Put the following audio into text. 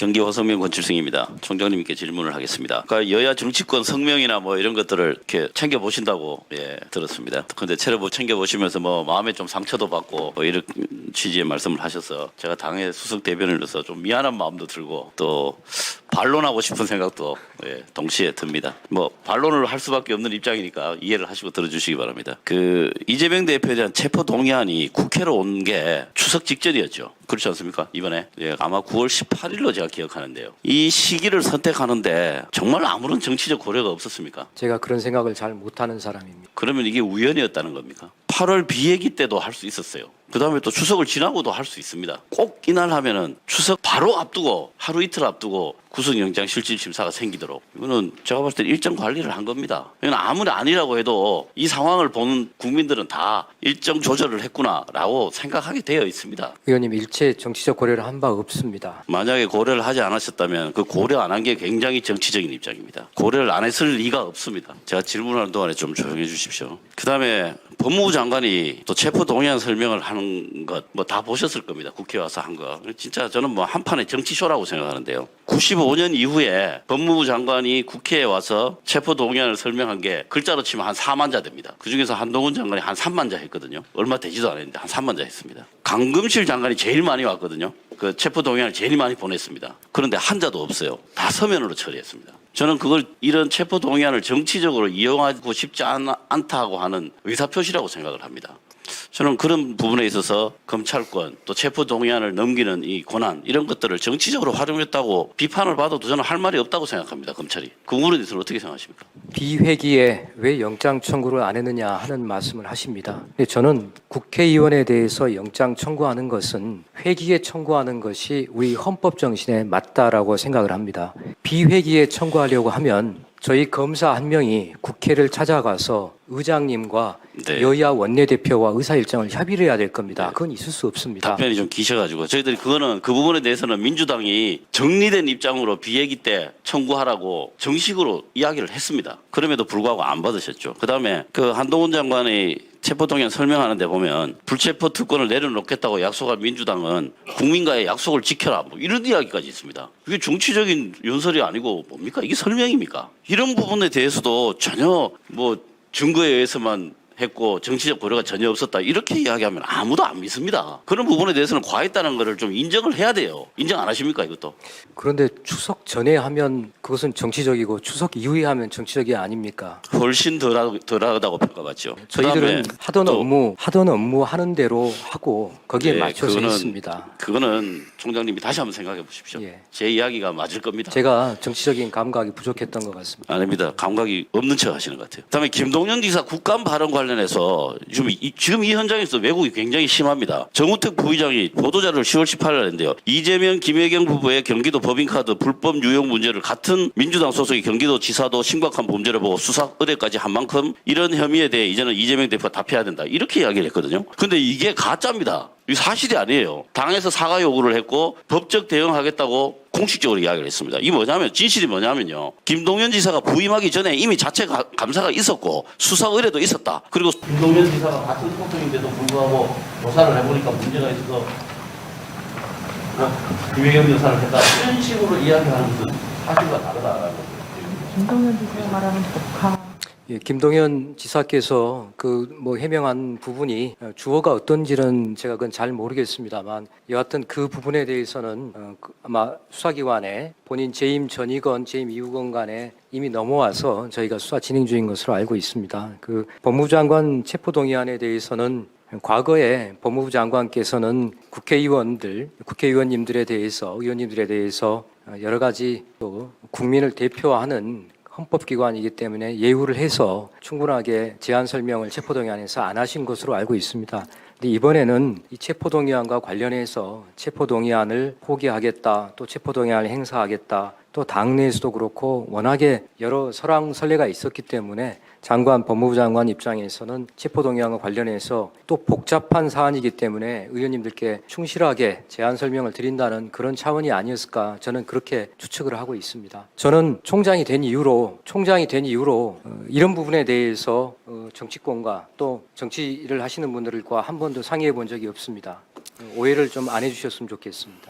경기 화성면 권칠승입니다. 총장님께 질문을 하겠습니다. 그러니까 여야 정치권 성명이나 뭐 이런 것들을 이렇게 챙겨 보신다고 들었습니다. 근데 체력부 챙겨 보시면서 뭐 마음에 좀 상처도 받고 뭐 이런 취지의 말씀을 하셔서 제가 당의 수석 대변인으로서 좀 미안한 마음도 들고 또 반론하고 싶은 생각도 동시에 듭니다. 뭐 반론을 할 수밖에 없는 입장이니까 이해를 하시고 들어주시기 바랍니다. 그 이재명 대표에 대한 체포 동의안이 국회로 온 게 추석 직전이었죠. 그렇지 않습니까? 이번에 아마 9월 18일로 제가 기억하는데요. 이 시기를 선택하는데 정말 아무런 정치적 고려가 없었습니까? 제가 그런 생각을 잘 못하는 사람입니다. 그러면 이게 우연이었다는 겁니까? 8월 비회기 때도 할 수 있었어요. 그 다음에 또 추석을 지나고도 할 수 있습니다. 꼭 이날 하면은 추석 바로 앞두고 하루 이틀 앞두고 구속영장 실질심사가 생기도록 이거는 제가 봤을 때 일정 관리를 한 겁니다. 이건 아무리 아니라고 해도 이 상황을 보는 국민들은 다 일정 조절을 했구나라고 생각하게 되어 있습니다. 의원님 일체 정치적 고려를 한 바 없습니다. 만약에 고려를 하지 않으셨다면 그 고려 안 한 게 굉장히 정치적인 입장입니다. 고려를 안 했을 리가 없습니다. 제가 질문하는 동안에 좀 조용해 주십시오. 그 다음에 법무부 장관이 또 체포 동의안 설명을 하는 것 뭐 다 보셨을 겁니다. 국회 와서 한 거. 진짜 저는 뭐 한판의 정치쇼라고 생각하는데요. 95년 이후에 법무부 장관이 국회에 와서 체포 동의안을 설명한 게 글자로 치면 한 4만 자 됩니다. 그중에서 한동훈 장관이 한 3만 자 했거든요. 얼마 되지도 않았는데 한 3만 자 했습니다. 강금실 장관이 제일 많이 왔거든요. 그 체포 동의안을 제일 많이 보냈습니다. 그런데 한 자도 없어요. 다 서면으로 처리했습니다. 저는 그걸 이런 체포 동의안을 정치적으로 이용하고 싶지 않다고 하는 의사표시라고 생각을 합니다. 저는 그런 부분에 있어서 검찰권 또 체포 동의안을 넘기는 이 권한 이런 것들을 정치적으로 활용했다고 비판을 받아도 저는 할 말이 없다고 생각합니다. 검찰이. 그 부분에 대해서는 어떻게 생각하십니까? 비회기에 왜 영장 청구를 안 했느냐 하는 말씀을 하십니다. 근데 저는 국회의원에 대해서 영장 청구하는 것은 회기에 청구하는 것이 우리 헌법 정신에 맞다라고 생각을 합니다. 비회기에 청구하려고 하면 저희 검사 한 명이 국회를 찾아가서 의장님과 여야 원내대표와 의사일정을 협의를 해야 될 겁니다. 그건 있을 수 없습니다. 답변이 좀 기셔가지고 저희들이 그 부분에 대해서는 민주당이 정리된 입장으로 비회기 때 청구하라고 정식으로 이야기를 했습니다. 그럼에도 불구하고 안 받으셨죠. 그다음에 그 한동훈 장관이 체포동의안 설명하는데 보면 불체포 특권을 내려놓겠다고 약속한 민주당은 국민과의 약속을 지켜라 뭐 이런 이야기까지 있습니다. 이게 정치적인 연설이 아니고 뭡니까? 이게 설명입니까? 이런 부분에 대해서도 전혀 뭐 증거에 의해서만 했고 정치적 고려가 전혀 없었다 이렇게 이야기하면 아무도 안 믿습니다. 그런 부분에 대해서는 과했다는 것을 좀 인정을 해야 돼요. 인정 안 하십니까 이것도? 그런데 추석 전에 하면 그것은 정치적이고 추석 이후에 하면 정치적이 아닙니까? 훨씬 덜하다고 평가받죠. 저희들은 하던 업무 하는 대로 하고 거기에 맞춰서 했습니다. 그거는 총장님이 다시 한번 생각해 보십시오. 제 이야기가 맞을 겁니다. 제가 정치적인 감각이 부족했던 것 같습니다. 아닙니다. 감각이 없는 척 하시는 것 같아요. 그다음에 김동연 지사 국감 발언 관련해서 지금 이 현장에서 왜곡이 굉장히 심합니다. 정우택 부의장이 보도자료를 10월 18일 냈는데요. 이재명, 김혜경 부부의 경기도 법인카드 불법 유용 문제를 같은 민주당 소속의 경기도지사도 심각한 범죄를 보고 수사 의뢰까지 한 만큼 이런 혐의에 대해 이제는 이재명 대표가 답해야 된다. 이렇게 이야기를 했거든요. 근데 이게 가짜입니다. 이게 사실이 아니에요. 당에서 사과 요구를 했고 법적 대응하겠다고 공식적으로 이야기를 했습니다. 이게 뭐냐면 진실이 뭐냐면요. 김동연 지사가 부임하기 전에 이미 자체 감사가 있었고 수사 의뢰도 있었다. 그리고 김동연 지사가 같은 소속인데도 불구하고 조사를 해보니까 문제가 있어서 김혜경 여사를 했다. 이런 식으로 이야기하는 것은 사실과 다르다라는 거죠. 김동연 지사가 말하는 복합. 김동연 지사께서 해명한 부분이 주어가 어떤지는 제가 그건 잘 모르겠습니다만 여하튼 그 부분에 대해서는 아마 수사기관에 본인 재임 전이건 재임 이후건 간에 이미 넘어와서 저희가 수사 진행 중인 것으로 알고 있습니다. 그 법무부 장관 체포동의안에 대해서는 과거에 법무부 장관께서는 국회의원님들에 대해서 의원님들에 대해서 여러 가지 또 국민을 대표하는 헌법기관이기 때문에 예우를 해서 충분하게 제안 설명을 체포동의안에서 안 하신 것으로 알고 있습니다. 근데 이번에는 이 체포동의안과 관련해서 체포동의안을 포기하겠다, 또 체포동의안을 행사하겠다, 또 당내에서도 그렇고 워낙에 여러 설왕설래가 있었기 때문에 법무부 장관 입장에서는 체포동의안과 관련해서 또 복잡한 사안이기 때문에 의원님들께 충실하게 제안 설명을 드린다는 그런 차원이 아니었을까 저는 그렇게 추측을 하고 있습니다. 저는 총장이 된 이후로 이런 부분에 대해서 정치권과 또 정치를 하시는 분들과 한 번도 상의해 본 적이 없습니다. 오해를 좀 안 해주셨으면 좋겠습니다.